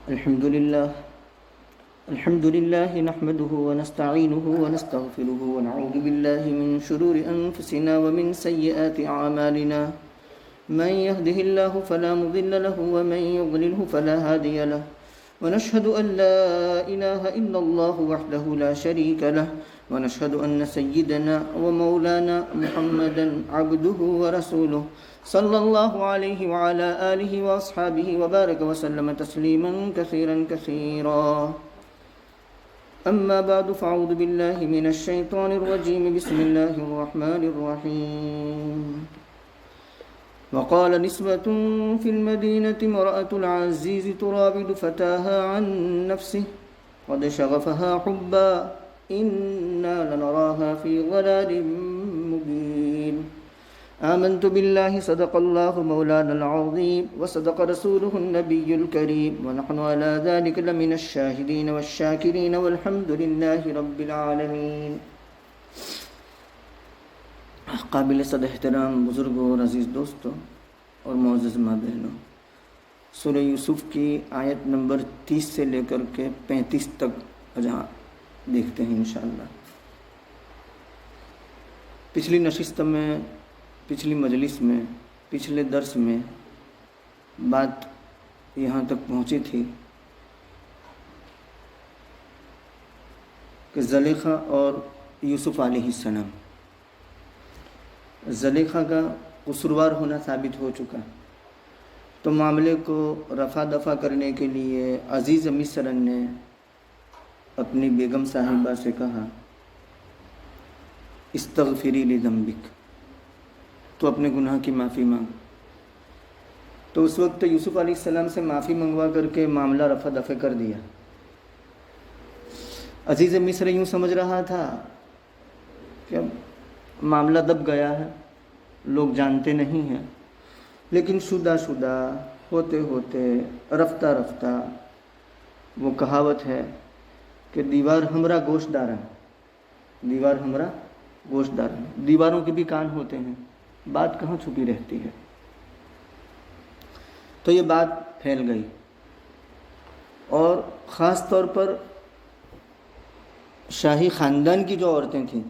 الحمد لله نحمده ونستعينه ونستغفره ونعوذ بالله من شرور أنفسنا ومن سيئات أعمالنا من يهده الله فلا مضل له ومن يضلله فلا هادي له ونشهد أن لا إله إلا الله وحده لا شريك له ونشهد أن سيدنا ومولانا محمدا عبده ورسوله صلى الله عليه وعلى آله وأصحابه وبارك وسلم تسليما كثيرا كثيرا أما بعد فأعوذ بالله من الشيطان الرجيم بسم الله الرحمن الرحيم وقال نسبة في المدينة امرأة العزيز تراود فتاها عن نفسه قد شغفها حبا إنا لنراها في ضلال مبين آمنت بالله صدق الله مولانا العظيم وصدق رسوله النبي الكريم ونحن على ذلك لمن الشاهدين والشاكرين والحمد لله رب العالمين. قابل صد احترام بزرگوں اور عزیز دوستوں اور معزز ماں بہنوں، سورہ یوسف کی آیت نمبر 30 سے لے کر کے 35 تک جہاں دیکھتے ہیں انشاءاللہ. پچھلی نشست میں، پچھلی مجلس میں، پچھلے درس میں بات یہاں تک پہنچی تھی کہ زلیخا اور یوسف علیہ السلام، زلیخا کا قصوروار ہونا ثابت ہو چکا، تو معاملے کو رفع دفع کرنے کے لیے عزیز مصر نے اپنی بیگم صاحبہ سے کہا استغفری لذنبک، تو اپنے گناہ کی معافی مانگ. تو اس وقت یوسف علیہ السلام سے معافی منگوا کر کے معاملہ رفع دفع کر دیا. عزیز مصر یوں سمجھ رہا تھا کہ اب معاملہ دب گیا ہے، لوگ جانتے نہیں ہیں، لیکن شدہ ہوتے ہوتے رفتہ رفتہ وہ کہاوت ہے کہ دیوار ہمرا گوشت دارا، دیوار ہمرا گوشت دارا، دیواروں کے بھی کان ہوتے ہیں، بات کہاں چھپی رہتی ہے. تو یہ بات پھیل گئی اور خاص طور پر شاہی خاندان کی جو عورتیں تھیں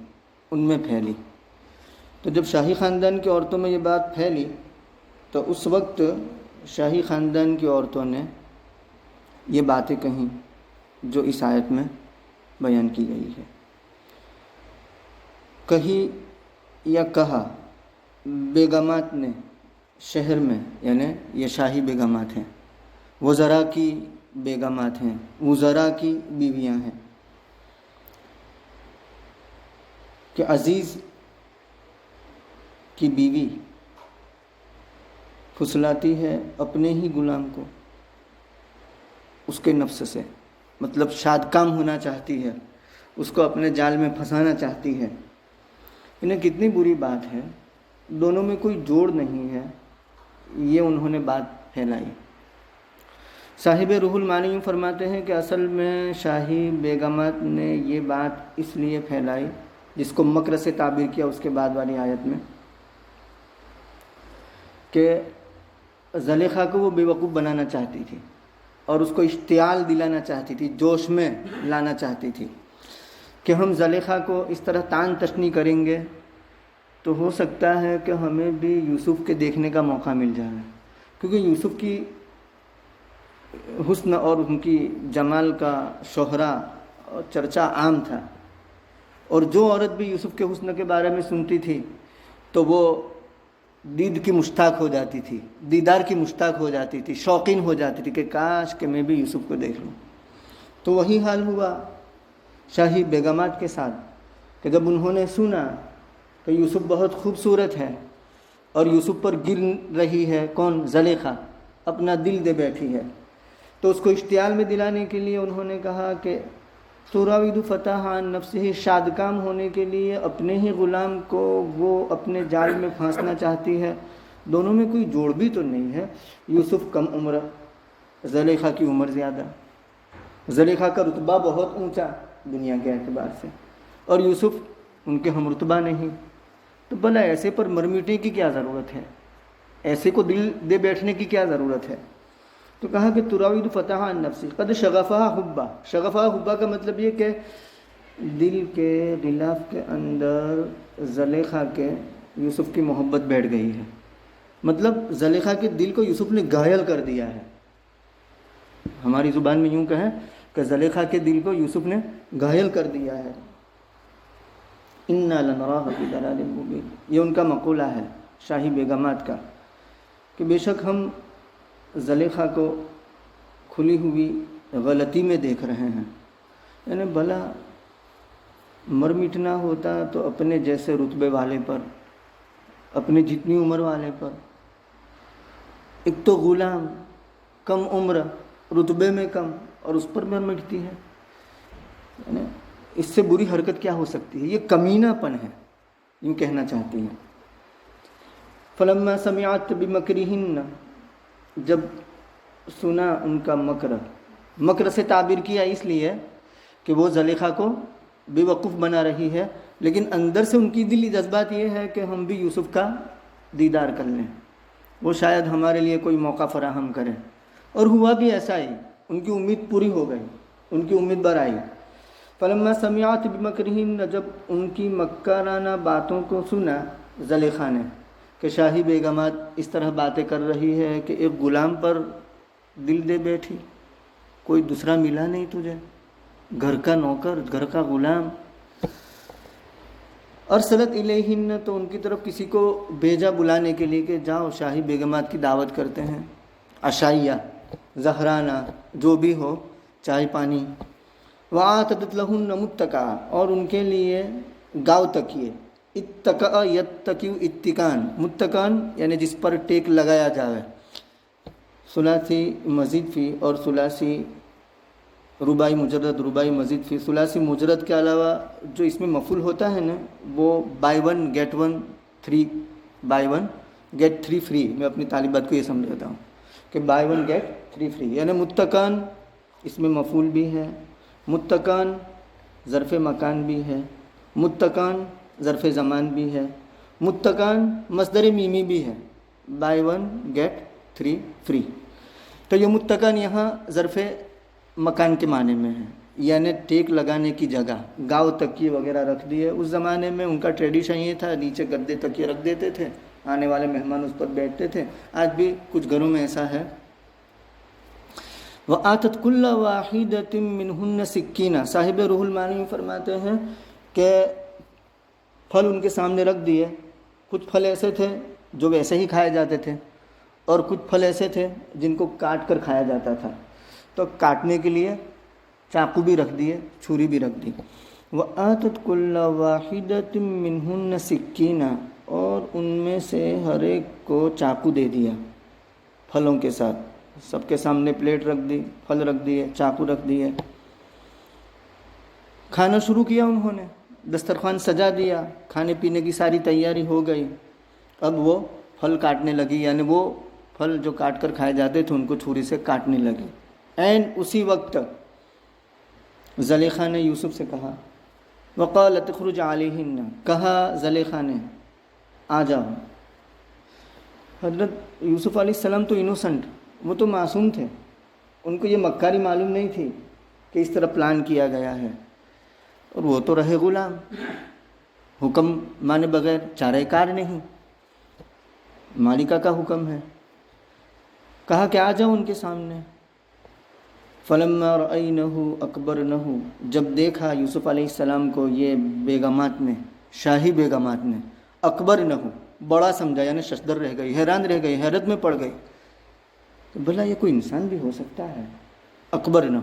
ان میں پھیلی. تو جب شاہی خاندان کی عورتوں میں یہ بات پھیلی تو اس وقت شاہی خاندان کی عورتوں نے یہ باتیں کہیں جو اس آیت میں بیان کی گئی ہے. کہی یا کہا بیگمات نے شہر میں، یعنی یہ شاہی بیگمات ہیں، وزراء کی بیگمات ہیں، وزراء کی بیویاں ہیں، کہ عزیز کی بیوی پھسلاتی ہے اپنے ہی غلام کو اس کے نفس سے، مطلب شاد کام ہونا چاہتی ہے، اس کو اپنے جال میں پھنسانا چاہتی ہے. انہیں کتنی بری بات ہے، دونوں میں کوئی جوڑ نہیں ہے، یہ انہوں نے بات پھیلائی. صاحب روح المعانی یوں فرماتے ہیں کہ اصل میں شاہی بیگمات نے یہ بات اس لیے پھیلائی، جس کو مکر سے تعبیر کیا اس کے بعد والی آیت میں، کہ زلیخا کو وہ بے وقوف بنانا چاہتی تھی اور اس کو اشتعال دلانا چاہتی تھی، جوش میں لانا چاہتی تھی کہ ہم زلیخا کو اس طرح تان تشنی کریں گے تو ہو سکتا ہے کہ ہمیں بھی یوسف کے دیکھنے کا موقع مل جائے، کیونکہ یوسف کی حسن اور ان کی جمال کا شہرہ اور چرچا عام تھا، اور جو عورت بھی یوسف کے حسن کے بارے میں سنتی تھی تو وہ دید کی مشتاق ہو جاتی تھی، دیدار کی مشتاق ہو جاتی تھی، شوقین ہو جاتی تھی کہ کاش کہ میں بھی یوسف کو دیکھ لوں. تو وہی حال ہوا شاہی بیگمات کے ساتھ کہ جب انہوں نے سنا کہ یوسف بہت خوبصورت ہے اور یوسف پر گر رہی ہے کون؟ زلیخا، اپنا دل دے بیٹھی ہے، تو اس کو اشتعال میں دلانے کے لیے انہوں نے کہا کہ تراود فتح عن نفسہ، شاد کام ہونے کے لیے اپنے ہی غلام کو وہ اپنے جال میں پھانسنا چاہتی ہے. دونوں میں کوئی جوڑ بھی تو نہیں ہے. یوسف کم عمر، زلیخا کی عمر زیادہ، زلیخا کا رتبہ بہت اونچا دنیا کے اعتبار سے، اور یوسف ان کے ہم رتبہ نہیں. تو بھلا ایسے پر مرمیٹنے کی کیا ضرورت ہے؟ ایسے کو دل دے بیٹھنے کی کیا ضرورت ہے؟ تو کہا کہ تراود فتح عن نفسی قد شغفہ حبا. شغفہ حبا کا مطلب یہ کہ دل کے غلاف کے اندر زلیخا کے یوسف کی محبت بیٹھ گئی ہے. مطلب زلیخا کے دل کو یوسف نے گھائل کر دیا ہے. ہماری زبان میں یوں کہیں کہ زلیخا کے دل کو یوسف نے گھائل کر دیا ہے. انا لنراہ فی ضلال مبین، یہ ان کا مقولہ ہے شاہی بیگمات کا کہ بے شک ہم زلیخا کو کھلی ہوئی غلطی میں دیکھ رہے ہیں. یعنی بھلا مر مٹنا ہوتا تو اپنے جیسے رتبے والے پر، اپنے جتنی عمر والے پر. ایک تو غلام کم عمر، رتبے میں کم، اور اس پر مر مٹتی ہے. یعنی اس سے بری حرکت کیا ہو سکتی ہے؟ یہ کمینہ پن ہے، یوں کہنا چاہتی ہیں. فلما سمعت بمکرہن، جب سنا ان کا مکر. مکر سے تعبیر کیا اس لیے کہ وہ زلیخا کو بے وقوف بنا رہی ہے، لیکن اندر سے ان کی دلی جذبات یہ ہے کہ ہم بھی یوسف کا دیدار کر لیں، وہ شاید ہمارے لیے کوئی موقع فراہم کرے. اور ہوا بھی ایسا ہی، ان کی امید پوری ہو گئی، ان کی امید بر آئی. فلما سمعت بمکرہن، جب ان کی مکرانہ باتوں کو سنا زلیخا نے کہ شاہی بیگمات اس طرح باتیں کر رہی ہے کہ ایک غلام پر دل دے بیٹھی، کوئی دوسرا ملا نہیں تجھے، گھر کا نوکر، گھر کا غلام. ارسلت الیہن، تو ان کی طرف کسی کو بھیجا بلانے کے لیے کہ جاؤ شاہی بیگمات کی دعوت کرتے ہیں. عشائیہ، زہرانہ، جو بھی ہو، چائے پانی. وآتت لہن متکا، اور ان کے لیے گاؤ تکیے. اتکا یتکیو اتکان، متکان یعنی جس پر ٹیک لگایا جاوے. ثلاثی مزید فی اور ثلاثی رباعی مجرد، رباعی مزید فی. ثلاثی مجرد کے علاوہ جو اس میں مفعول ہوتا ہے نا، وہ buy one get one three, buy one get three free. میں اپنی طالبات کو یہ سمجھاتا ہوں کہ buy one get three free. یعنی متکان اس میں مفعول بھی ہے، متکان ظرف مکان بھی ہے، متکان ظرف زمان بھی ہے، متکان مصدر میمی بھی ہے. Buy one get three free. تو یہ متکان یہاں ظرف مکان کے معنی میں ہے، یعنی ٹیک لگانے کی جگہ. گاؤ تکیے وغیرہ رکھ دیے. اس زمانے میں ان کا ٹریڈیشن یہ تھا، نیچے گدے تکیے رکھ دیتے تھے، آنے والے مہمان اس پر بیٹھتے تھے. آج بھی کچھ گھروں میں ایسا ہے. وَآتَتْ كُلَّ وَاحِدَةٍ مِّنْهُنَّ سِكِّينًا، صاحب روح المعانی فرماتے ہیں کہ پھل ان کے سامنے رکھ دیے. کچھ پھل ایسے تھے جو ویسے ہی کھائے جاتے تھے، اور کچھ پھل ایسے تھے جن کو کاٹ کر کھایا جاتا تھا. تو کاٹنے کے لیے چاقو بھی رکھ دیے، چھری بھی رکھ دی. وَآتَتْ كُلَّ وَاحِدَةٍ مِّنْهُنَّ سِكِّينًا، اور ان میں سے ہر ایک کو چاقو دے دیا پھلوں کے ساتھ. سب کے سامنے پلیٹ رکھ دی، پھل رکھ دیے، چاقو رکھ دیے. کھانا شروع کیا انہوں نے، دسترخوان سجا دیا، کھانے پینے کی ساری تیاری ہو گئی. اب وہ پھل کاٹنے لگی، یعنی وہ پھل جو کاٹ کر کھائے جاتے تھے ان کو چھری سے کاٹنے لگی. اسی وقت زلیخا نے یوسف سے کہا، وقالت اخرج علیہن، کہا زلیخا نے آ جاؤ. حضرت یوسف علیہ السلام تو انوسنٹ، وہ تو معصوم تھے. ان کو یہ مکاری معلوم نہیں تھی کہ اس طرح پلان کیا گیا ہے. اور وہ تو رہے غلام، حکم مانے بغیر چارہ کار نہیں، مالکہ کا حکم ہے. کہا کہ آ جاؤ ان کے سامنے. فلما رأینہ اکبرنہ، جب دیکھا یوسف علیہ السلام کو یہ بیگمات نے، شاہی بیگمات نے، اکبرنہ بڑا سمجھا، یعنی ششدر رہ گئی، حیران رہ گئی، حیرت میں پڑ گئی. بھلا یہ کوئی انسان بھی ہو سکتا ہے؟ اکبرنہ.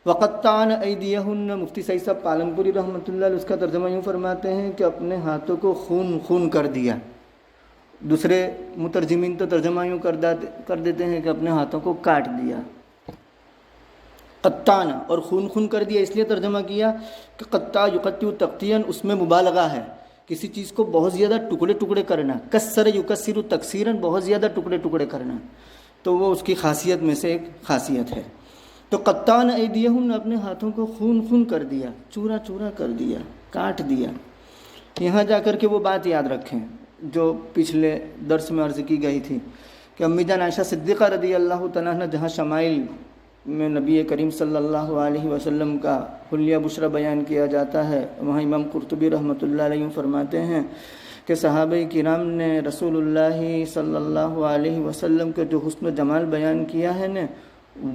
وقطعن ایدیہن، مفتی سعید صاحب پالنپوری رحمۃ اللہ علیہ اس کا ترجمہ یوں فرماتے ہیں کہ اپنے ہاتھوں کو خون خون کر دیا. دوسرے مترجمین تو ترجمہ یوں کر دیتے ہیں کہ اپنے ہاتھوں کو کاٹ دیا. قطعن اور خون خون کر دیا، اس لیے ترجمہ کیا کہ قطع یقطع تقطیعا، اس میں مبالغہ ہے، کسی چیز کو بہت زیادہ ٹکڑے ٹکڑے کرنا. کسر یکسر تکسیرا، بہت زیادہ ٹکڑے ٹکڑے کرنا، تو وہ اس کی خاصیت میں سے ایک خاصیت ہے. تو قطعن ایدیہن، اپنے ہاتھوں کو خون خون کر دیا، چورا چورا کر دیا، کاٹ دیا. یہاں جا کر کے وہ بات یاد رکھیں جو پچھلے درس میں عرض کی گئی تھی کہ امی جان عائشہ صدیقہ رضی اللہ تعالیٰ عنہ جہاں شمائل میں نبی کریم صلی اللہ علیہ وسلم کا حلیہ بشرا بیان کیا جاتا ہے، وہاں امام قرطبی رحمۃ اللہ علیہ فرماتے ہیں کہ صحابہ کرام نے رسول اللہ صلی اللہ علیہ وسلم کے جو حسن و جمال بیان کیا ہے نا،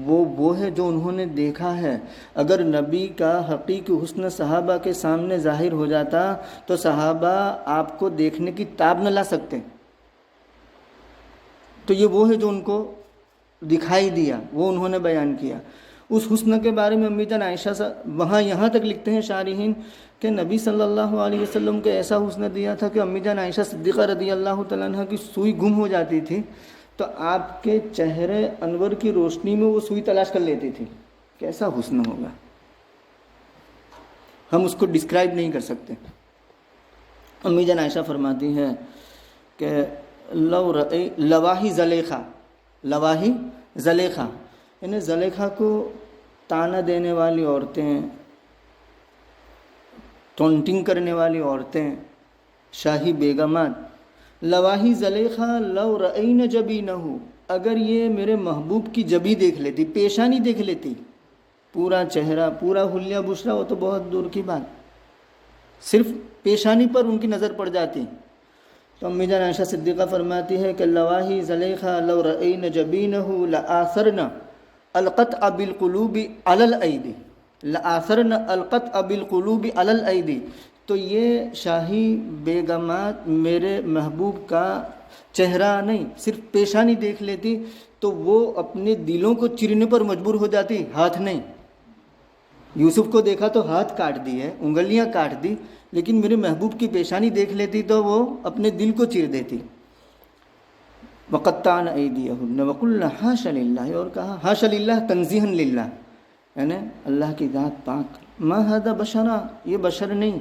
وہ ہے جو انہوں نے دیکھا ہے۔ اگر نبی کا حقیقی حسن صحابہ کے سامنے ظاہر ہو جاتا تو صحابہ آپ کو دیکھنے کی تاب نہ لا سکتے، تو یہ وہ ہے جو ان کو دکھائی دیا، وہ انہوں نے بیان کیا۔ اس حسن کے بارے میں امی جان عائشہ وہاں یہاں تک لکھتے ہیں شارحین کہ نبی صلی اللہ علیہ وسلم کو ایسا حسن دیا تھا کہ امی جان عائشہ صدیقہ رضی اللہ تعالیٰ عنہ کی سوئی گم ہو جاتی تھی تو آپ کے چہرے انور کی روشنی میں وہ سوئی تلاش کر لیتی تھی۔ کیسا حسن ہوگا، ہم اس کو ڈسکرائب نہیں کر سکتے۔ امی جان عائشہ فرماتی ہیں کہ لواحی زلیخا، لواحی زلیخا یعنی زلیخا کو تانا دینے والی عورتیں، ٹونٹنگ کرنے والی عورتیں، شاہی بیگمات، لواحی زلیخا لو رأین جبینہ، اگر یہ میرے محبوب کی جبی دیکھ لیتی، پیشانی دیکھ لیتی، پورا چہرہ، پورا حلیہ بشرا وہ تو بہت دور کی بات، صرف پیشانی پر ان کی نظر پڑ جاتی۔ تو امی جان عائشہ صدیقہ فرماتی ہے کہ لواحی زلیخا لو رأین جبینہ لآثرن القطع بالقلوب علی الایدی، لآثرن القطع بالقلوب علی الایدی، تو یہ شاہی بیگمات میرے محبوب کا چہرہ نہیں صرف پیشانی دیکھ لیتی تو وہ اپنے دلوں کو چیرنے پر مجبور ہو جاتی، ہاتھ نہیں۔ یوسف کو دیکھا تو ہاتھ کاٹ دیے، انگلیاں کاٹ دی، لیکن میرے محبوب کی پیشانی دیکھ لیتی تو وہ اپنے دل کو چیر دیتی۔ وَقَطَّعْنَ أَيْدِيَهُنَّ وَقُلْنَ حَاشَ لِلَّهِ، اور کہا حاشا للہ تنزیہاً للہ، یعنی اللہ کی ذات پاک، ما هذا بشرا، یہ بشر نہیں۔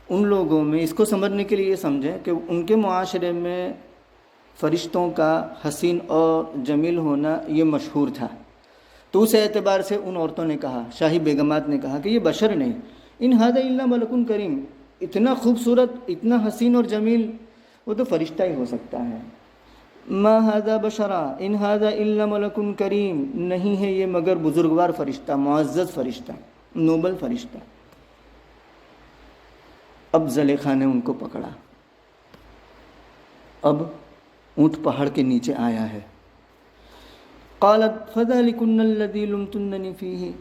ان لوگوں میں اس کو سمجھنے کے لیے یہ سمجھیں کہ ان کے معاشرے میں فرشتوں کا حسین اور جمیل ہونا یہ مشہور تھا، تو اس اعتبار سے ان عورتوں نے کہا، شاہی بیگمات نے کہا کہ یہ بشر نہیں، ان هذا الا ملک کریم، اتنا خوبصورت، اتنا حسین اور جمیل وہ تو فرشتہ ہی ہو سکتا ہے۔ ما هذا بشرا ان هذا الا ملک کریم، نہیں ہے یہ مگر بزرگوار فرشتہ، معزز فرشتہ، نوبل فرشتہ۔ اب زلیخا نے ان کو پکڑا، اب اونٹ پہاڑ کے نیچے آیا ہے۔ قالت فذلکن الذی لمتننی فیہ،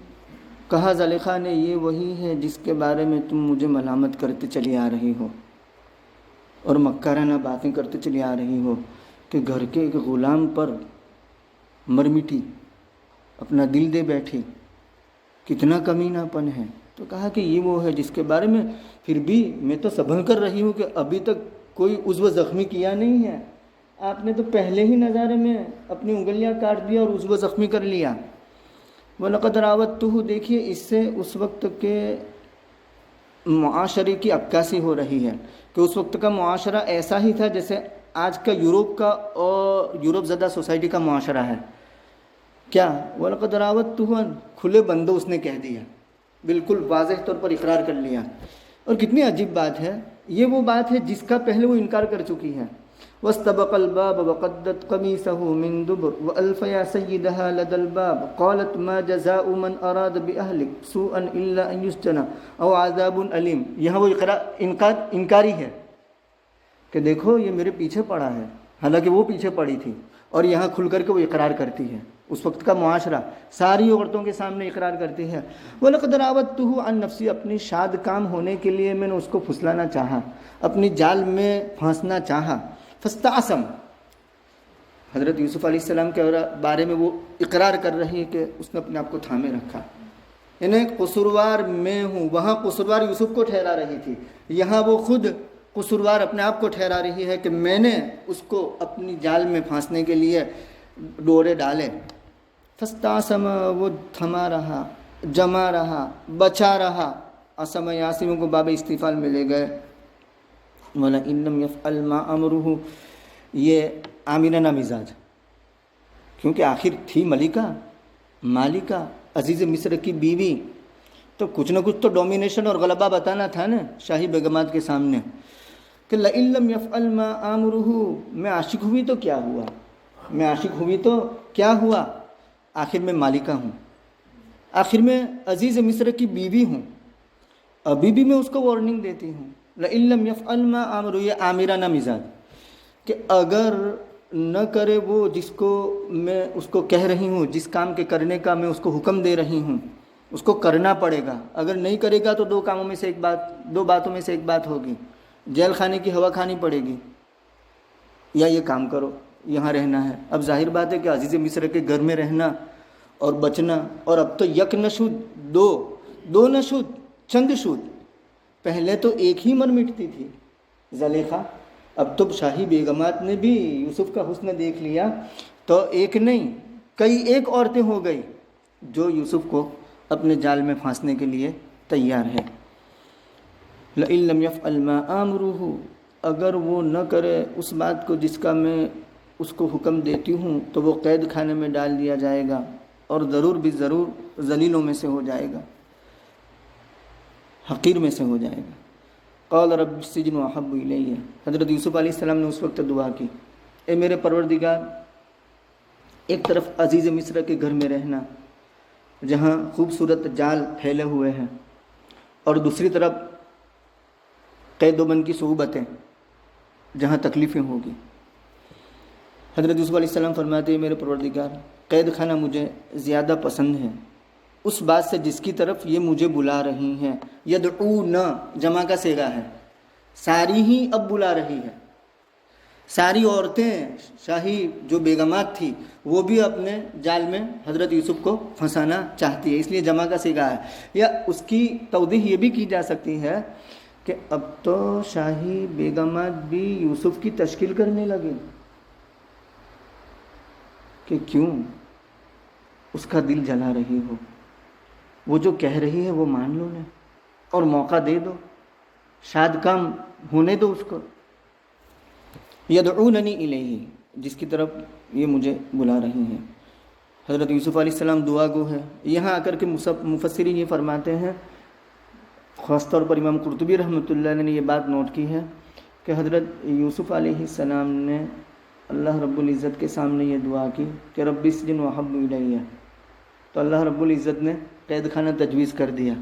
کہا زلیخا نے یہ وہی ہے جس کے بارے میں تم مجھے ملامت کرتے چلی آ رہی ہو اور مکارانہ باتیں کرتے چلی آ رہی ہو کہ گھر کے ایک غلام پر مرمٹی اپنا دل دے بیٹھی، کتنا کمینہ پن ہے۔ تو کہا کہ یہ وہ ہے جس کے بارے میں پھر بھی میں تو سنبھل کر رہی ہوں کہ ابھی تک کوئی عضو زخمی کیا نہیں ہے، آپ نے تو پہلے ہی نظارے میں اپنی انگلیاں کاٹ دیا اور عضو زخمی کر لیا۔ وَلَقَدْ رَاوَدتُّهُ، دیکھیے اس سے اس وقت کے معاشرے کی عکاسی ہو رہی ہے کہ اس وقت کا معاشرہ ایسا ہی تھا جیسے آج کا یورپ کا اور یورپ زدہ سوسائٹی کا معاشرہ ہے۔ کیا وَلَقَدْ رَاوَدتُّهُ، کھلے بندوں اس نے کہہ دیا، بالکل واضح طور پر اقرار کر لیا۔ اور کتنی عجیب بات ہے، یہ وہ بات ہے جس کا پہلے وہ انکار کر چکی ہے۔ واستبق الباب وقدت قميصه من دبر والف يا سيدها لدى الباب قالت ما جزاء من اراد باهلك سوءا الا ان يسجن او عذاب اليم۔ یہاں وہ انکاری ہے کہ دیکھو یہ میرے پیچھے پڑا ہے، حالانکہ وہ پیچھے پڑی تھی، اور یہاں کھل کر کے وہ اقرار کرتی ہے۔ اس وقت کا معاشرہ ساری عورتوں کے سامنے اقرار کرتی ہے۔ وَلَقَدْ رَاوَدتُّهُ عَن نَفْسِي، اپنی شاد کام ہونے کے لیے میں نے اس کو پھسلانا چاہا، اپنی جال میں پھانسنا چاہا۔ فاستعصم، حضرت یوسف علیہ السلام کے بارے میں وہ اقرار کر رہی ہے کہ اس نے اپنے آپ کو تھامے رکھا، یعنی قصوروار میں ہوں۔ وہاں قصوروار یوسف کو ٹھہرا رہی تھی، یہاں وہ خود قصوروار اپنے آپ کو ٹھہرا رہی ہے کہ میں نے اس کو اپنی جال میں پھانسنے کے لیے ڈورے ڈالے۔ فاستعصم، وہ تھما رہا، جمع رہا، بچا رہا۔ عصم یاسم کو باب استفعال میں لے گئے۔ وَلَئِن لَّمْ يَفْعَلْ مَا أَمْرُهُ، یہ عامرانہ مزاج، کیونکہ آخر تھی ملکہ، مالکہ، عزیز مصر کی بیوی، تو کچھ نہ کچھ تو ڈومینیشن اور غلبہ بتانا تھا نا شاہی بیگمات کے سامنے کہ لَئِن لَّمْ يَفْعَلْ مَا آمُرُهُ، میں عاشق ہوئی تو کیا ہوا، میں عاشق ہوئی تو کیا ہوا، آخر میں مالکہ ہوں، آخر میں عزیز مصر کی بیوی ہوں، ابھی بھی میں اس کو وارننگ دیتی ہوں، لئن لم یفعل ما آمر، یہ آمرانہ مزاج کہ اگر نہ کرے وہ جس کو میں اس کو کہہ رہی ہوں، جس کام کے کرنے کا میں اس کو حکم دے رہی ہوں، اس کو کرنا پڑے گا، اگر نہیں کرے گا تو دو باتوں میں سے ایک بات ہوگی، جیل خانے کی ہوا کھانی پڑے گی، یا یہ کام کرو، یہاں رہنا ہے۔ اب ظاہر بات ہے کہ عزیز مصر کے گھر میں رہنا اور بچنا، اور اب تو یک نشود، دو نشود، چند شود، پہلے تو ایک ہی مر مٹتی تھی زلیخا، اب تو شاہی بیگمات نے بھی یوسف کا حسن دیکھ لیا تو ایک نہیں کئی ایک عورتیں ہو گئی جو یوسف کو اپنے جال میں پھانسنے کے لیے تیار ہے۔ لئن لم یفعل ما آمرہ، اگر وہ نہ کرے اس بات کو جس کا میں اس کو حکم دیتی ہوں تو وہ قید خانے میں ڈال دیا جائے گا اور ضرور بھی ضرور ذلیلوں میں سے ہو جائے گا، حقیر میں سے ہو جائے گا۔ قال رب السجن احب الی، حضرت یوسف علیہ السلام نے اس وقت دعا کی، اے میرے پروردگار، ایک طرف عزیز مصر کے گھر میں رہنا جہاں خوبصورت جال پھیلے ہوئے ہیں، اور دوسری طرف قید و بند کی صعوبتیں جہاں تکلیفیں ہوگی۔ حضرت یوسف علیہ السلام فرماتے ہیں، میرے پروردگار، قید خانہ مجھے زیادہ پسند ہے اس بات سے جس کی طرف یہ مجھے بلا رہی ہیں۔ یدعونا جمع کا صیغہ ہے، ساری ہی اب بلا رہی ہے، ساری عورتیں شاہی جو بیگمات تھی وہ بھی اپنے جال میں حضرت یوسف کو پھنسانا چاہتی ہے، اس لیے جمع کا صیغہ ہے۔ یا اس کی توضیح یہ بھی کی جا سکتی ہے کہ اب تو شاہی بیگمات بھی یوسف کی تشکیل کرنے لگے کہ کیوں اس کا دل جلا رہی ہو، وہ جو کہہ رہی ہے وہ مان لو نا اور موقع دے دو، شاد کام ہونے دو اس کو۔ یدعوننی الیہ، جس کی طرف یہ مجھے بلا رہی ہیں۔ حضرت یوسف علیہ السلام دعا گو ہے۔ یہاں آ کر کے مفسرین یہ فرماتے ہیں، خاص طور پر امام قرطبی رحمۃ اللہ علیہ نے یہ بات نوٹ کی ہے کہ حضرت یوسف علیہ السلام نے اللہ رب العزت کے سامنے یہ دعا کی کہ رب السجن احب الیہ، تو اللہ رب العزت نے قید خانہ تجویز کر دیا۔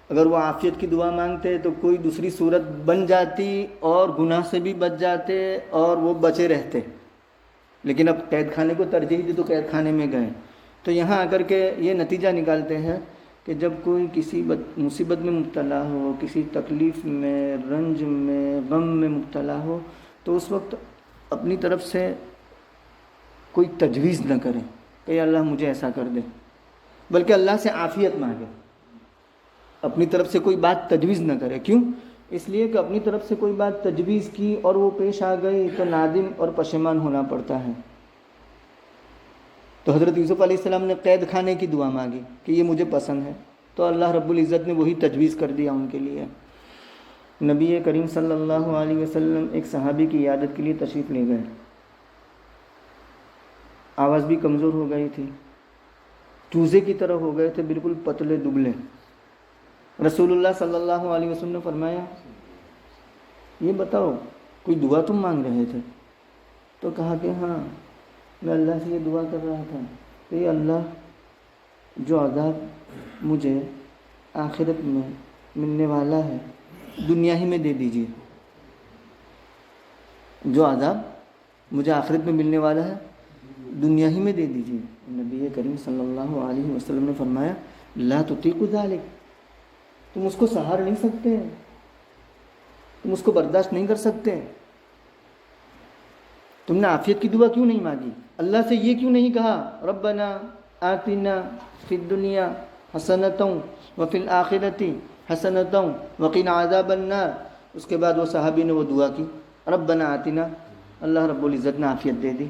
اگر وہ عافیت کی دعا مانگتے تو کوئی دوسری صورت بن جاتی اور گناہ سے بھی بچ جاتے اور وہ بچے رہتے، لیکن اب قید خانے کو ترجیح دی تو قید خانے میں گئے۔ تو یہاں آ کر کے یہ نتیجہ نکالتے ہیں کہ جب کوئی کسی مصیبت میں مبتلا ہو، کسی تکلیف میں، رنج میں، غم میں مبتلا ہو، تو اس وقت اپنی طرف سے کوئی تجویز نہ کرے کہ اللہ مجھے ایسا کر دے، بلکہ اللہ سے عافیت مانگے، اپنی طرف سے کوئی بات تجویز نہ کرے۔ کیوں؟ اس لیے کہ اپنی طرف سے کوئی بات تجویز کی اور وہ پیش آ گئی تو نادم اور پشیمان ہونا پڑتا ہے۔ تو حضرت یوسف علیہ السلام نے قید خانے کی دعا مانگی کہ یہ مجھے پسند ہے، تو اللہ رب العزت نے وہی تجویز کر دیا ان کے لیے۔ نبی کریم صلی اللہ علیہ وسلم ایک صحابی کی عیادت کے لیے تشریف لے گئے، آواز بھی کمزور ہو گئی تھی، چوزے کی طرح ہو گئے تھے، بالکل پتلے دبلے۔ رسول اللہ صلی اللہ علیہ وسلم نے فرمایا، یہ بتاؤ کوئی دعا تم مانگ رہے تھے؟ تو کہا کہ ہاں، میں اللہ سے یہ دعا کر رہا تھا کہ اللہ جو عذاب مجھے آخرت میں ملنے والا ہے دنیا ہی میں دے دیجیے، جو عذاب مجھے آخرت میں ملنے والا ہے دنیا ہی میں دے دیجیے۔ نبی کریم صلی اللہ علیہ وسلم نے فرمایا، لا تطیق ذلک، تم اس کو سہار نہیں سکتے، تم اس کو برداشت نہیں کر سکتے، تم نے عافیت کی دعا کیوں نہیں مانگی؟ اللہ سے یہ کیوں نہیں کہا ربنا آتنا فی الدنیا حسنۃ وفی الآخرۃ حسنۃ وقنا عذاب النار؟ اس کے بعد وہ صحابی نے وہ دعا کی، ربنا آتنا، اللہ رب العزت نے عافیت دے دی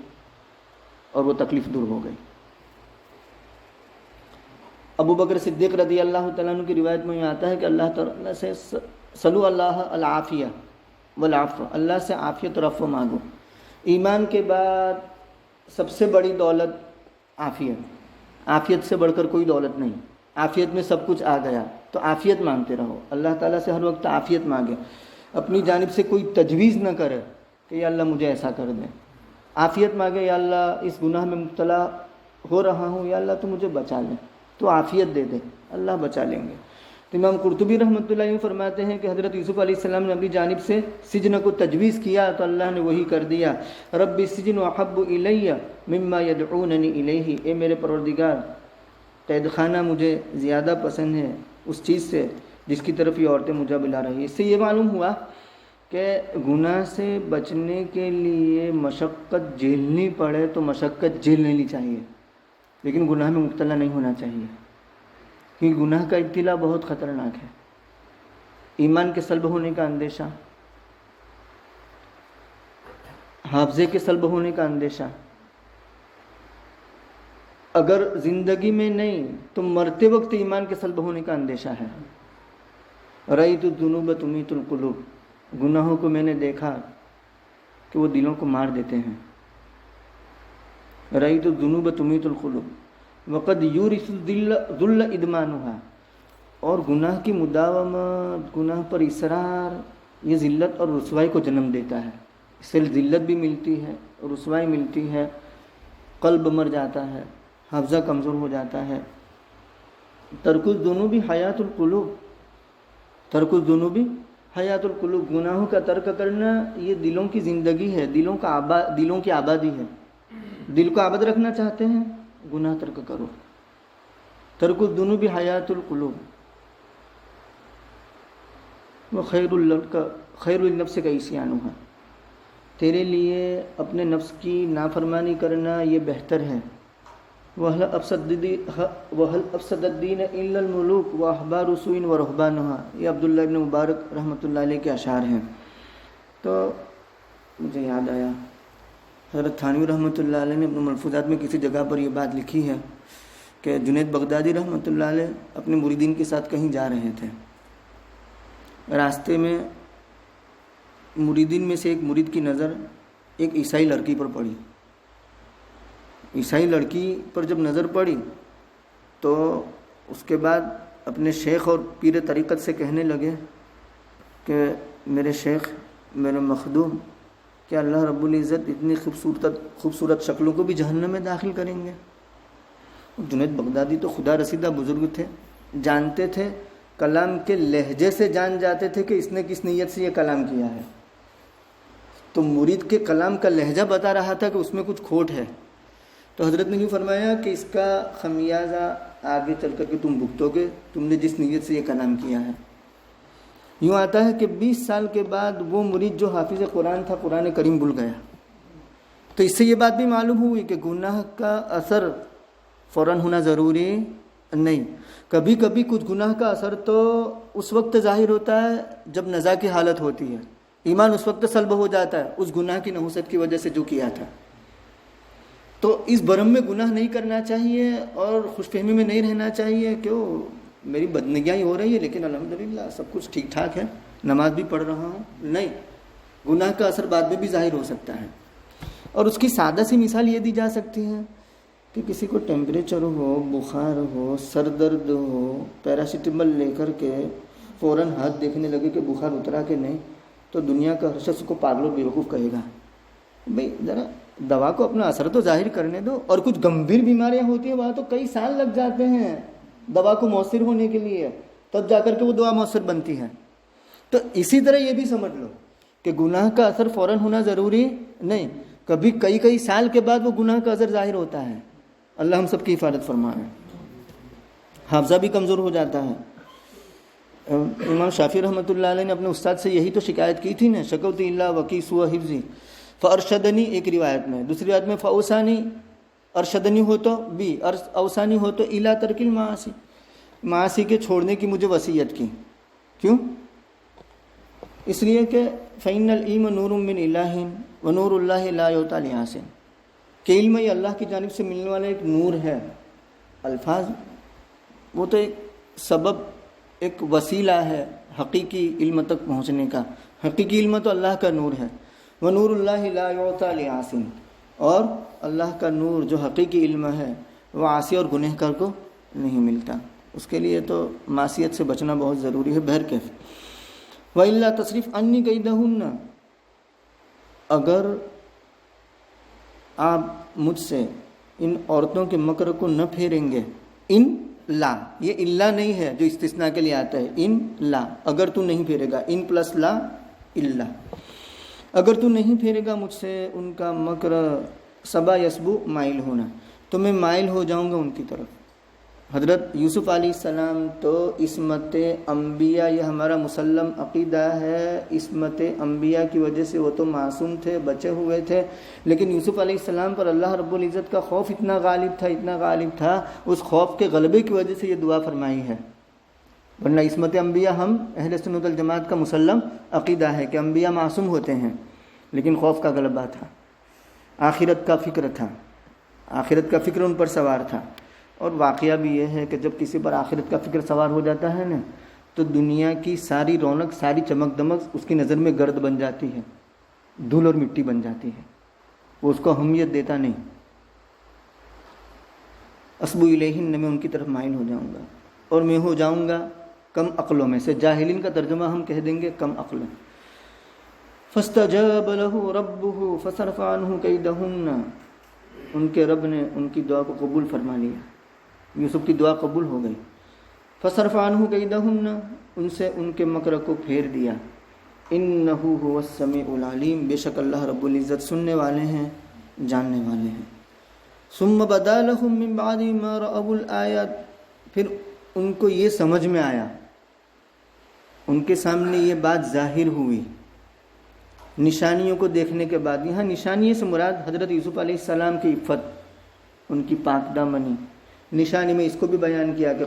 اور وہ تکلیف دور ہو گئی۔ ابو بکر صدیق رضی اللہ تعالیٰ عنہ کی روایت میں یہ آتا ہے کہ اللہ تعالیٰ سے صلو اللہ العافیہ والعفو، اللہ سے عافیت اور عفو مانگو۔ ایمان کے بعد سب سے بڑی دولت عافیت، عافیت سے بڑھ کر کوئی دولت نہیں، عافیت میں سب کچھ آ گیا، تو عافیت مانگتے رہو، اللہ تعالیٰ سے ہر وقت عافیت مانگے، اپنی جانب سے کوئی تجویز نہ کرے کہ یا اللہ مجھے ایسا کر دے۔ عافیت مانگے، یا اللہ اس گناہ میں مبتلا ہو رہا ہوں، یا اللہ تو مجھے بچا لے، تو عافیت دے دے، اللہ بچا لیں گے۔ تو امام قرطبی رحمۃ اللہ علیہ فرماتے ہیں کہ حضرت یوسف علیہ السلام نے اپنی جانب سے سجن کو تجویز کیا تو اللہ نے وہی کر دیا، رب السجن احب الی مما یدعوننی الیہ، اے میرے پروردگار قید خانہ مجھے زیادہ پسند ہے اس چیز سے جس کی طرف یہ عورتیں مجھے بلا رہی ہیں۔ اس سے یہ معلوم ہوا کہ گناہ سے بچنے کے لیے مشقت جھیلنی پڑے تو مشقت جھیل لینی چاہیے، لیکن گناہ میں مبتلا نہیں ہونا چاہیے، کیونکہ گناہ کا ابتلا بہت خطرناک ہے۔ ایمان کے سلب ہونے کا اندیشہ، حافظے کے سلب ہونے کا اندیشہ، اگر زندگی میں نہیں تو مرتے وقت ایمان کے سلب ہونے کا اندیشہ ہے۔ رأیت الذنوب تمیت القلوب، گناہوں کو میں نے دیکھا کہ وہ دلوں کو مار دیتے ہیں۔ رأیت الذنوب تمیت القلوب وقد یورث الذل ادمانها، اور گناہ کی مداومت، گناہ پر اصرار، یہ ذلت اور رسوائی کو جنم دیتا ہے۔ اس سے ذلت بھی ملتی ہے، رسوائی ملتی ہے، قلب مر جاتا ہے، حافظہ کمزور ہو جاتا ہے۔ ترک الذنوب حیات القلوب، ترک الذنوب حیات القلوب، گناہوں کا ترک کرنا یہ دلوں کی زندگی ہے، دلوں کی آبادی ہے۔ دل کو آباد رکھنا چاہتے ہیں، گناہ ترک کرو۔ ترک الذنوب حیات القلوب وخیر النفس کا عصیانها، تیرے لیے اپنے نفس کی نافرمانی کرنا یہ بہتر ہے۔ وَهَلْ أَفْسَدَ الدِّينَ إِلَّا الْمُلُوكُ وَأَحْبَارُ سُوءٍ وَرُهْبَانُهَا، یہ عبداللہ ابن مبارک رحمۃ اللہ علیہ کے اشعار ہیں۔ تو مجھے یاد آیا حضرت تھانوی رحمۃ اللہ علیہ نے اپنے ملفوظات میں کسی جگہ پر یہ بات لکھی ہے کہ جنید بغدادی رحمۃ اللہ علیہ اپنے مریدین کے ساتھ کہیں جا رہے تھے، راستے میں مریدین میں سے ایک مرید کی نظر ایک عیسائی لڑکی پر پڑی۔ عیسائی لڑکی پر جب نظر پڑی تو اس کے بعد اپنے شیخ اور پیر طریقت سے کہنے لگے کہ میرے شیخ، میرے مخدوم، کیا اللہ رب العزت اتنی خوبصورت شکلوں کو بھی جہنم میں داخل کریں گے؟ جنید بغدادی تو خدا رسیدہ بزرگ تھے، جانتے تھے، کلام کے لہجے سے جان جاتے تھے کہ اس نے کس نیت سے یہ کلام کیا ہے۔ تو مرید کے کلام کا لہجہ بتا رہا تھا کہ اس میں کچھ کھوٹ ہے۔ تو حضرت نے یوں فرمایا کہ اس کا خمیازہ آگے چل کر کے تم بھگتو گے، تم نے جس نیت سے یہ کلام کیا ہے۔ یوں آتا ہے کہ 20 سال کے بعد وہ مرید جو حافظ قرآن تھا، قرآن کریم بھول گیا۔ تو اس سے یہ بات بھی معلوم ہوئی کہ گناہ کا اثر فوراً ہونا ضروری نہیں، کبھی کبھی کچھ گناہ کا اثر تو اس وقت ظاہر ہوتا ہے جب نزا کی حالت ہوتی ہے، ایمان اس وقت سلب ہو جاتا ہے اس گناہ کی نحوست کی وجہ سے جو کیا تھا۔ تو اس برہم میں گناہ نہیں کرنا چاہیے اور خوش فہمی میں نہیں رہنا چاہیے، کیوں میری بدنگیاں ہو رہی ہے لیکن الحمدللہ سب کچھ ٹھیک ٹھاک ہے، نماز بھی پڑھ رہا ہوں۔ نہیں، گناہ کا اثر بعد میں بھی ظاہر ہو سکتا ہے۔ اور اس کی سادہ سی مثال یہ دی جا سکتی ہے کہ کسی کو ٹیمپریچر ہو، بخار ہو، سر درد ہو، پیراسیٹامول لے کر کے فوراً ہاتھ دیکھنے لگے کہ بخار اترا کہ نہیں، تو دنیا کا ہر شخص کو پاگل و بیوقوف کہے گا۔ بھئی ذرا دوا کو اپنا اثر تو ظاہر کرنے دو۔ اور کچھ گمبھیر بیماریاں ہوتی ہیں وہاں تو کئی سال لگ جاتے ہیں دوا کو مؤثر ہونے کے لیے، تب جا کر کے وہ دوا مؤثر بنتی ہے۔ تو اسی طرح یہ بھی سمجھ لو کہ گناہ کا اثر فوراً ہونا ضروری نہیں، کبھی کئی سال کے بعد وہ گناہ کا اثر ظاہر ہوتا ہے۔ اللہ ہم سب کی حفاظت فرمائے۔ حافظہ بھی کمزور ہو جاتا ہے۔ امام شافعی رحمۃ اللہ علیہ نے اپنے استاد سے یہی تو شکایت کی تھی نا، شکوت اللہ وکی سوء حفظی فارشدنی، ایک روایت میں، دوسری روایت میں فاوسانی، ارشدنی ہو تو بھی، اوسانی ہو تو الا ترک المعاصی، معاصی کے چھوڑنے کی مجھے وصیت کی۔ کیوں؟ اس لیے کہ فإن العلم نور من الہ ونور اللہ لا یعطی لعاصٍ، کہ علم یہ اللہ کی جانب سے ملنے والا ایک نور ہے۔ الفاظ وہ تو ایک سبب، ایک وسیلہ ہے حقیقی علم تک پہنچنے کا۔ حقیقی علم تو اللہ کا نور ہے۔ وَنُورُ اللَّهِ لَا يُعْطَى لِعَاصٍ، اور اللہ کا نور جو حقیقی علم ہے وہ عاصی اور گنہگار کو نہیں ملتا۔ اس کے لیے تو معصیت سے بچنا بہت ضروری ہے بہرکیف۔ وَإِلَّا تَصْرِفْ عَنِّي كَيْدَهُنَّ، اگر آپ مجھ سے ان عورتوں کے مکر کو نہ پھیریں گے. ان لا، یہ الا نہیں ہے جو استثناء کے لیے آتا ہے. ان لا، اگر تو نہیں پھیرے گا. ان پلس لا الا، اگر تو نہیں پھیرے گا مجھ سے ان کا مکر. سبا یسبو، مائل ہونا، تو میں مائل ہو جاؤں گا ان کی طرف. حضرت یوسف علیہ السلام تو عصمت انبیاء، یہ ہمارا مسلم عقیدہ ہے، عصمت انبیاء کی وجہ سے وہ تو معصوم تھے، بچے ہوئے تھے. لیکن یوسف علیہ السلام پر اللہ رب العزت کا خوف اتنا غالب تھا، اس خوف کے غلبے کی وجہ سے یہ دعا فرمائی ہے. ورنہ عصمت انبیاء ہم اہل سنت الجماعت کا مسلم عقیدہ ہے کہ انبیاء معصوم ہوتے ہیں، لیکن خوف کا غلبہ تھا، آخرت کا فکر تھا، آخرت کا فکر ان پر سوار تھا. اور واقعہ بھی یہ ہے کہ جب کسی پر آخرت کا فکر سوار ہو جاتا ہے نا، تو دنیا کی ساری رونق، ساری چمک دمک اس کی نظر میں گرد بن جاتی ہے، دھول اور مٹی بن جاتی ہے، وہ اس کو اہمیت دیتا نہیں. اسبو الیہن، میں ان کی طرف مائل ہو جاؤں گا، اور میں ہو جاؤں گا کم عقلوں میں سے. جاہلین کا ترجمہ ہم کہہ دیں گے کم عقل. فاستجاب له ربه فصرف عنه کیدہن، ان کے رب نے ان کی دعا کو قبول فرما لیا، یوسف کی دعا قبول ہو گئی. فصرف عنہ کیدہن، ان سے ان کے مکر کو پھیر دیا. انہ هو السمیع العلیم، بے شک اللہ رب العزت سننے والے ہیں، جاننے والے ہیں. ثم بدا لهم من بعد ما رأوا الآیات، پھر ان کو یہ سمجھ میں آیا، ان کے سامنے یہ بات ظاہر ہوئی نشانیوں کو دیکھنے کے بعد. یہاں نشانی سے مراد حضرت یوسف علیہ السلام کی عفت، ان کی پاک دامنی. نشانی میں اس کو بھی بیان کیا کہ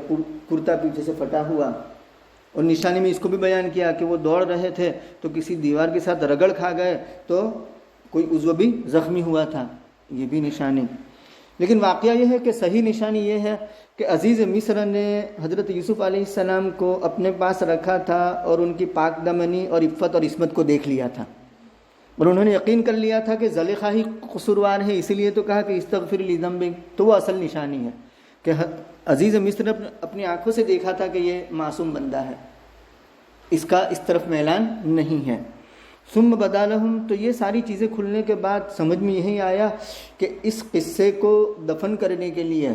کرتا پیچھے سے پھٹا ہوا، اور نشانی میں اس کو بھی بیان کیا کہ وہ دوڑ رہے تھے تو کسی دیوار کے ساتھ رگڑ کھا گئے تو کوئی عضو بھی زخمی ہوا تھا، یہ بھی نشانی. لیکن واقعہ یہ ہے کہ صحیح نشانی یہ ہے کہ عزیز مصر نے حضرت یوسف علیہ السلام کو اپنے پاس رکھا تھا، اور ان کی پاک دامنی اور عفت اور عصمت کو دیکھ لیا تھا، اور انہوں نے یقین کر لیا تھا کہ زلیخا ہی قصوروار ہے، اسی لیے تو کہا کہ استغفر لی ذنبک. تو وہ اصل نشانی ہے کہ عزیز مصر نے اپنی آنکھوں سے دیکھا تھا کہ یہ معصوم بندہ ہے، اس کا اس طرف میلان نہیں ہے. ثم بدا لہم، تو یہ ساری چیزیں کھلنے کے بعد سمجھ میں یہی آیا کہ اس قصے کو دفن کرنے کے لیے،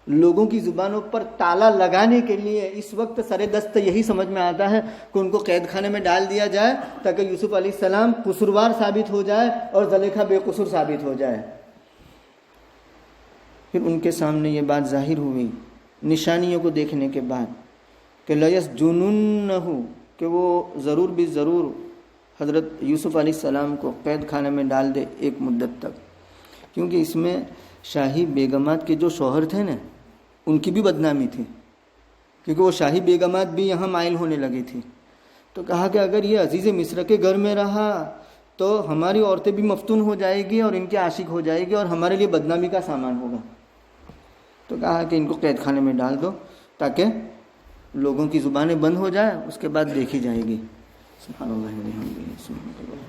لوگوں کی زبانوں پر تالا لگانے کے لیے اس وقت سر دست یہی سمجھ میں آتا ہے کہ ان کو قید خانے میں ڈال دیا جائے، تاکہ یوسف علیہ السلام قصوروار ثابت ہو جائے اور زلیخا بے قصور ثابت ہو جائے. پھر ان کے سامنے یہ بات ظاہر ہوئی نشانیوں کو دیکھنے کے بعد کہ لَيَسْجُنُنَّهُ، کہ وہ ضرور بھی ضرور حضرت یوسف علیہ السلام کو قید خانے میں ڈال دے ایک مدت تک. کیونکہ اس میں شاہی بیگمات کے جو شوہر تھے نا، ان کی بھی بدنامی تھی، کیونکہ وہ شاہی بیگمات بھی یہاں مائل ہونے لگی تھی. تو کہا کہ اگر یہ عزیز مصر کے گھر میں رہا تو ہماری عورتیں بھی مفتون ہو جائے گی اور ان کے عاشق ہو جائے گی، اور ہمارے لیے بدنامی کا سامان ہوگا. تو کہا کہ ان کو قید خانے میں ڈال دو تاکہ لوگوں کی زبانیں بند ہو جائیں، اس کے بعد دیکھی جائے گی. سبحان اللہ و بحمدہ، سبحان اللہ.